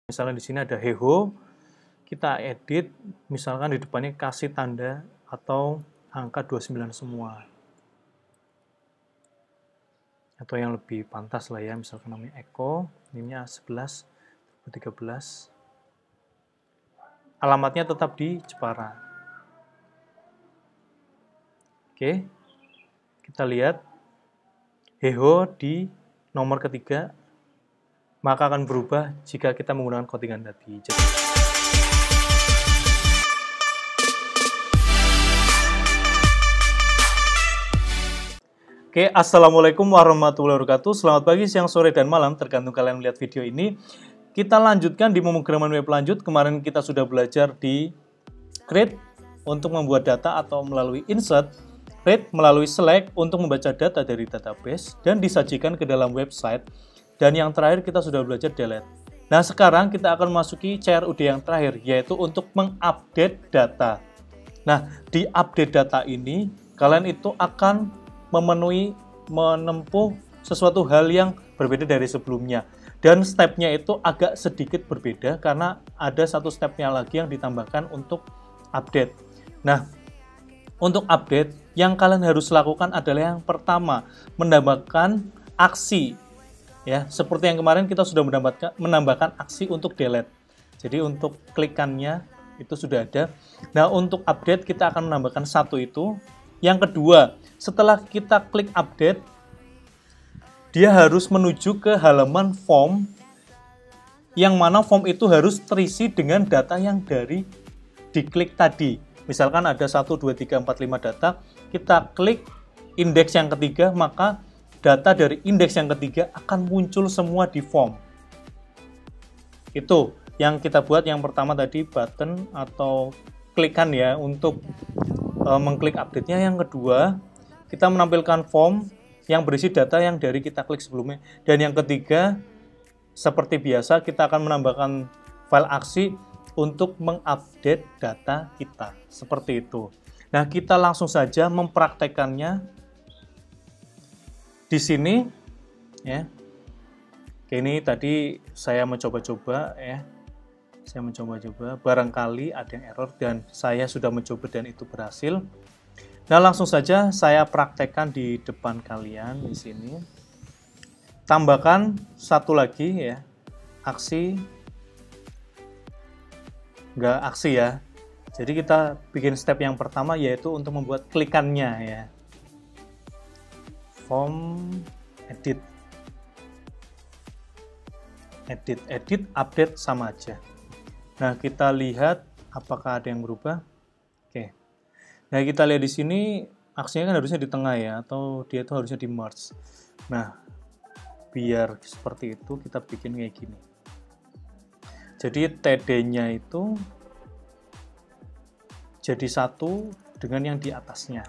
Misalnya di sini ada heho, kita edit, misalkan di depannya kasih tanda atau angka 29 semua. Atau yang lebih pantas lah ya, misalkan namanya Eko, ini 11, 13. Alamatnya tetap di Jepara. Oke, kita lihat heho di nomor ketiga, maka akan berubah jika kita menggunakan codingan tadi. Oke, assalamualaikum warahmatullahi wabarakatuh. Selamat pagi, siang, sore, dan malam, tergantung kalian melihat video ini. Kita lanjutkan di pemrograman web lanjut. Kemarin kita sudah belajar di create untuk membuat data atau melalui insert, read melalui select untuk membaca data dari database dan disajikan ke dalam website. Dan yang terakhir kita sudah belajar delete. Nah, sekarang kita akan memasuki CRUD yang terakhir, yaitu untuk mengupdate data. Nah, di update data ini, kalian itu akan menempuh sesuatu hal yang berbeda dari sebelumnya. Dan stepnya itu agak sedikit berbeda karena ada satu stepnya lagi yang ditambahkan untuk update. Nah, untuk update, yang kalian harus lakukan adalah yang pertama, menambahkan aksi. Ya, seperti yang kemarin kita sudah menambahkan aksi untuk delete. Jadi untuk klikannya itu sudah ada. Nah, untuk update kita akan menambahkan satu itu. Yang kedua, setelah kita klik update, dia harus menuju ke halaman form, yang mana form itu harus terisi dengan data yang dari diklik tadi. Misalkan ada 1, 2, 3, 4, 5 data, kita klik indeks yang ketiga, maka data dari indeks yang ketiga akan muncul semua di form. Itu yang kita buat yang pertama tadi, button atau klikan ya untuk mengklik update-nya. Yang kedua, kita menampilkan form yang berisi data yang dari kita klik sebelumnya. Dan yang ketiga, seperti biasa kita akan menambahkan file aksi untuk mengupdate data kita. Seperti itu. Nah, kita langsung saja mempraktekannya di sini ya. Oke, ini tadi saya mencoba-coba ya. Saya mencoba-coba, barangkali ada yang error dan saya sudah mencoba dan itu berhasil. Nah, langsung saja saya praktekkan di depan kalian di sini. Tambahkan satu lagi ya. Aksi. Enggak aksi ya. Jadi kita bikin step yang pertama yaitu untuk membuat klikannya ya. Form, edit, update sama aja. Nah, kita lihat apakah ada yang berubah. Oke. Nah, kita lihat di sini aksinya kan harusnya di tengah ya, atau dia itu harusnya di merge. Nah, biar seperti itu kita bikin kayak gini. Jadi TD-nya itu jadi satu dengan yang di atasnya.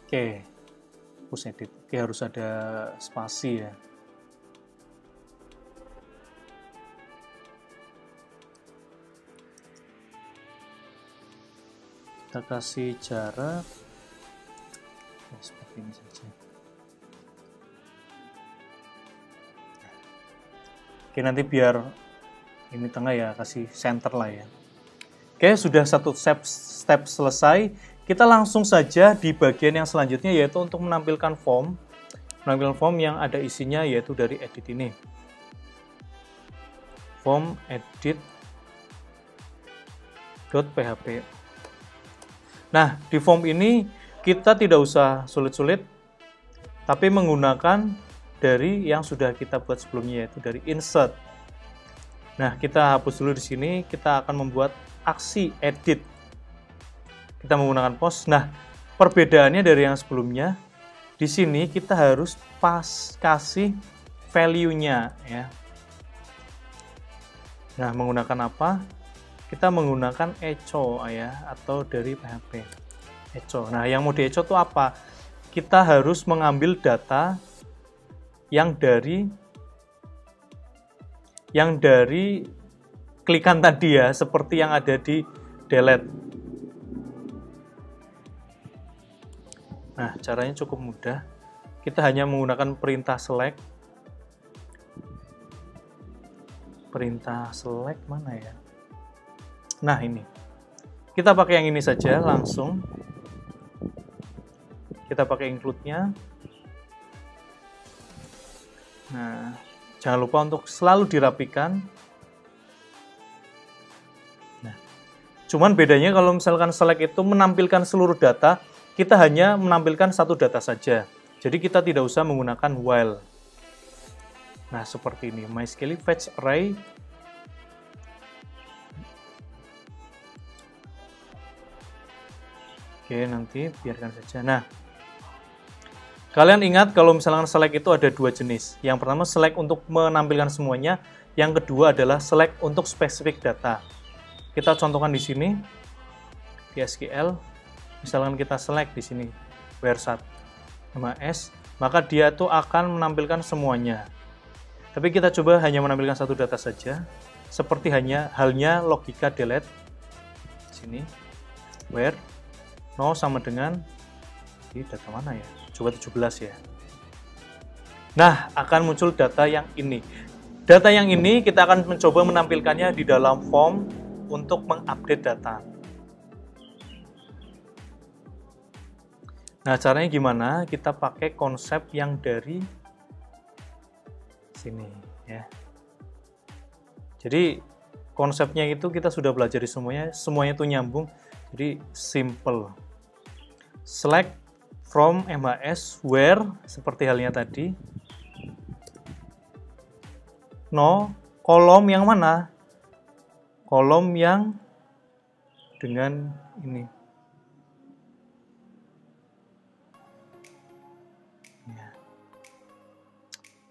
Oke, push edit. Oke, harus ada spasi ya. Kita kasih jarak ya, seperti ini saja. Oke, nanti biar ini tengah ya, kasih center lah ya. Oke, sudah satu step selesai. Kita langsung saja di bagian yang selanjutnya, yaitu untuk menampilkan form. Menampilkan form yang ada isinya yaitu dari edit ini. Form edit.php. Nah, di form ini kita tidak usah sulit-sulit, tapi menggunakan dari yang sudah kita buat sebelumnya, yaitu dari insert. Nah, kita hapus dulu di sini, kita akan membuat aksi edit. Kita menggunakan post. Nah, perbedaannya dari yang sebelumnya, di sini kita harus kasih value-nya ya. Nah, menggunakan apa? Kita menggunakan echo ya, atau dari PHP. Echo. Nah, yang mau di echo itu apa? Kita harus mengambil data yang dari klikan tadi ya, seperti yang ada di delete. Nah, caranya cukup mudah. kita hanya menggunakan perintah select. Perintah select mana ya? Nah, ini. Kita pakai yang ini saja langsung. Kita pakai include-nya. Nah, jangan lupa untuk selalu dirapikan. Nah, cuman bedanya kalau misalkan select itu menampilkan seluruh data, kita hanya menampilkan satu data saja. Jadi kita tidak usah menggunakan while. Nah, seperti ini. MySQL fetch array. Oke, nanti biarkan saja. Nah, kalian ingat kalau misalkan select itu ada dua jenis. Yang pertama select untuk menampilkan semuanya. Yang kedua adalah select untuk spesifik data. Kita contohkan di sini di SQL. Misalkan kita select di sini where1 MAS, maka dia tuh akan menampilkan semuanya. Tapi kita coba hanya menampilkan satu data saja. Seperti halnya logika delete. Sini where no sama dengan di data mana ya? Coba 17 ya. Nah, akan muncul data yang ini. Data yang ini kita akan mencoba menampilkannya di dalam form untuk mengupdate data. Nah, caranya gimana? Kita pakai konsep yang dari sini ya. Jadi konsepnya itu kita sudah belajar di semuanya itu nyambung. Jadi simple. Select from MAS where seperti halnya tadi. No, kolom yang mana? Kolom yang dengan ini. Ya.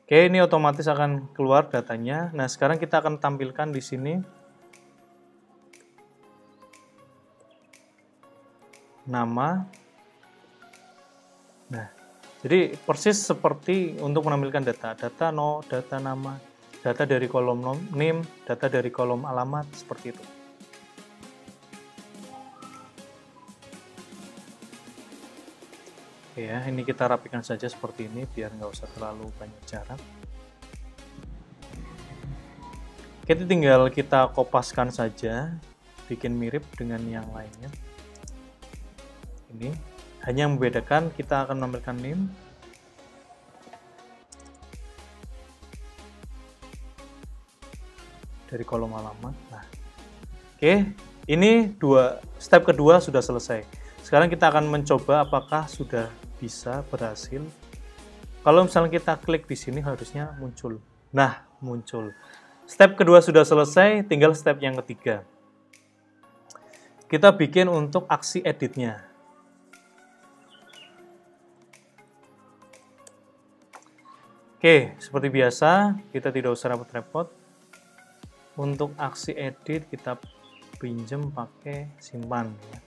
Oke, ini otomatis akan keluar datanya. Nah, sekarang kita akan tampilkan di sini nama. Nah, jadi persis seperti untuk menampilkan data no, data nama, data dari kolom name, data dari kolom alamat, seperti itu. Oke ya, ini kita rapikan saja seperti ini biar nggak usah terlalu banyak jarak. Oke, tinggal kita kopaskan saja, bikin mirip dengan yang lainnya. Ini hanya membedakan kita akan menampilkan name dari kolom alamat. Nah, oke, ini step kedua sudah selesai. Sekarang kita akan mencoba apakah sudah bisa berhasil. Kalau misalnya kita klik di sini harusnya muncul. Nah, muncul. Step kedua sudah selesai, tinggal step yang ketiga. Kita bikin untuk aksi editnya. Oke, seperti biasa, kita tidak usah repot-repot. Untuk aksi edit, kita pinjam pakai simpan. Ya.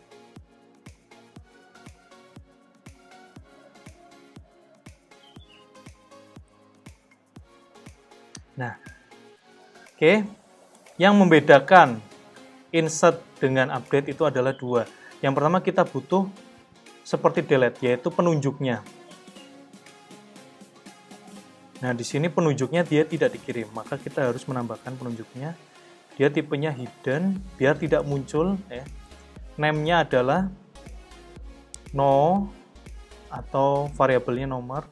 Nah, oke, yang membedakan insert dengan update itu adalah dua. Yang pertama kita butuh seperti delete, yaitu penunjuknya. Nah, di sini penunjuknya dia tidak dikirim, maka kita harus menambahkan penunjuknya. Dia tipenya hidden, biar tidak muncul. Ya. Name-nya adalah no atau variabelnya nomor.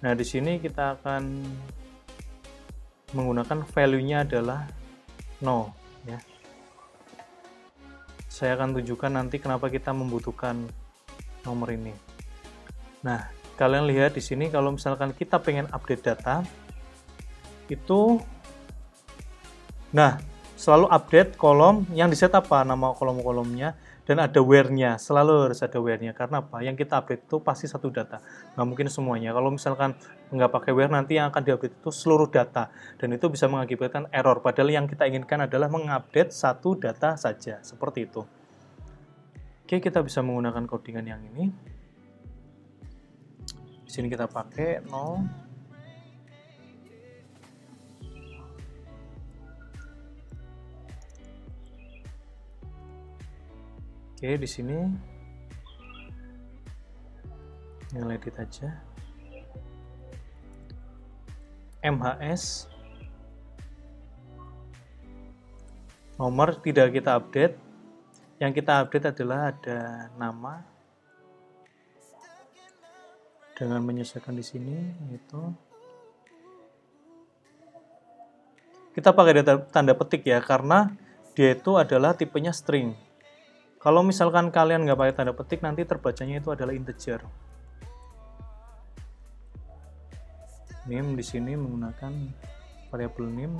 Nah, di sini kita akan menggunakan value-nya adalah no. Ya. Saya akan tunjukkan nanti kenapa kita membutuhkan nomor ini. Nah, kalian lihat di sini kalau misalkan kita pengen update data itu, nah selalu update kolom yang di set apa nama kolom-kolomnya dan ada where-nya, selalu harus ada where-nya. Karena apa? Yang kita update itu pasti satu data, nggak mungkin semuanya. Kalau misalkan nggak pakai where, nanti yang akan diupdate itu seluruh data dan itu bisa mengakibatkan error. Padahal yang kita inginkan adalah mengupdate satu data saja, seperti itu. Oke, kita bisa menggunakan codingan yang ini. Di sini kita pakai no. Oke, di sini yang edit aja. MHS, nomor tidak kita update. Yang kita update adalah ada nama dengan menyesuaikan di sini, yaitu kita pakai tanda petik ya, karena dia itu adalah tipenya string. Kalau misalkan kalian nggak pakai tanda petik, nanti terbacanya itu adalah integer. Name di sini menggunakan variabel name.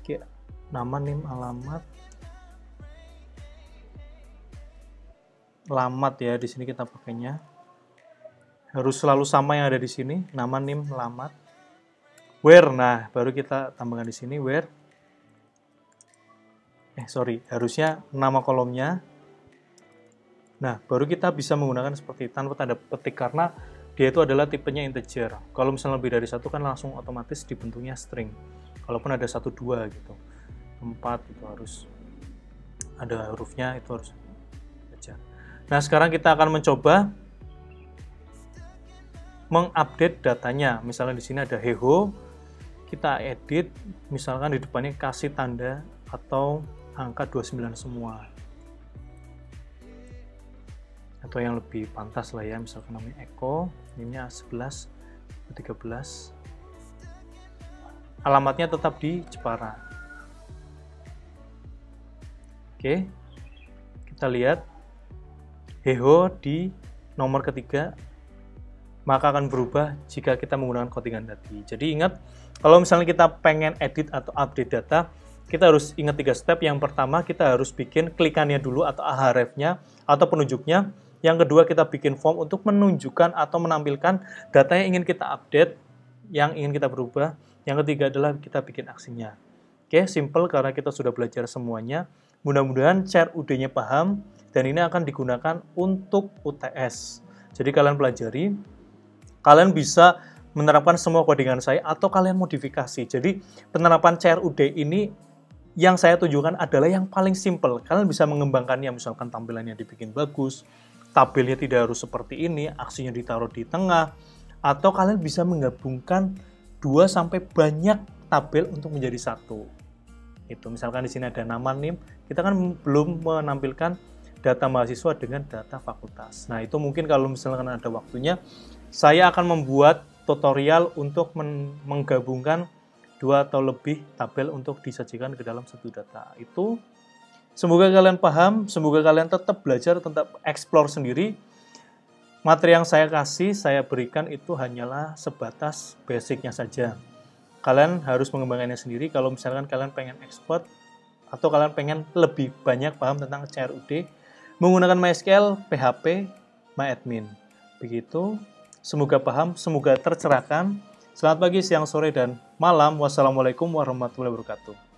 Oke, nama, name, alamat. Alamat ya, di sini kita pakainya harus selalu sama yang ada di sini, nama, name, alamat. Where, nah baru kita tambahkan di sini where. Harusnya nama kolomnya. Nah, baru kita bisa menggunakan seperti tanpa tanda petik karena dia itu adalah tipenya integer. Kalau misalnya lebih dari satu kan langsung otomatis dibentuknya string. Kalaupun ada 1, 2 gitu. 4 itu harus ada hurufnya, itu harus integer. Nah, sekarang kita akan mencoba mengupdate datanya. Misalnya di sini ada heho, kita edit, misalkan di depannya kasih tanda atau angka 29 semua. Atau yang lebih pantas lah ya, misalkan namanya Eko, ini 11, 13. Alamatnya tetap di Jepara. Oke, kita lihat heho di nomor ketiga, maka akan berubah jika kita menggunakan codingan tadi. Jadi ingat, kalau misalnya kita pengen edit atau update data, kita harus ingat 3 step. Yang pertama, kita harus bikin klikannya dulu atau ahref-nya atau penunjuknya. Yang kedua, kita bikin form untuk menunjukkan atau menampilkan data yang ingin kita update, yang ingin kita berubah. Yang ketiga adalah kita bikin aksinya. Oke, simple karena kita sudah belajar semuanya. Mudah-mudahan CRUD-nya paham, dan ini akan digunakan untuk UTS. Jadi kalian pelajari, kalian bisa menerapkan semua codingan saya atau kalian modifikasi. Jadi penerapan CRUD ini yang saya tunjukkan adalah yang paling simple. Kalian bisa mengembangkannya, misalkan tampilannya dibikin bagus, tabelnya tidak harus seperti ini, aksinya ditaruh di tengah, atau kalian bisa menggabungkan 2 sampai banyak tabel untuk menjadi satu. Itu misalkan di sini ada nama, NIM, kita kan belum menampilkan data mahasiswa dengan data fakultas. Nah, itu mungkin kalau misalkan ada waktunya, saya akan membuat tutorial untuk menggabungkan 2 atau lebih tabel untuk disajikan ke dalam satu data. Itu semoga kalian paham, semoga kalian tetap belajar, tetap explore sendiri. Materi yang saya kasih, saya berikan itu hanyalah sebatas basicnya saja. Kalian harus mengembangkannya sendiri. Kalau misalkan kalian pengen expert atau kalian pengen lebih banyak paham tentang CRUD, menggunakan MySQL, PHP, MyAdmin. Begitu, semoga paham, semoga tercerahkan. Selamat pagi, siang, sore, dan malam. Wassalamualaikum warahmatullahi wabarakatuh.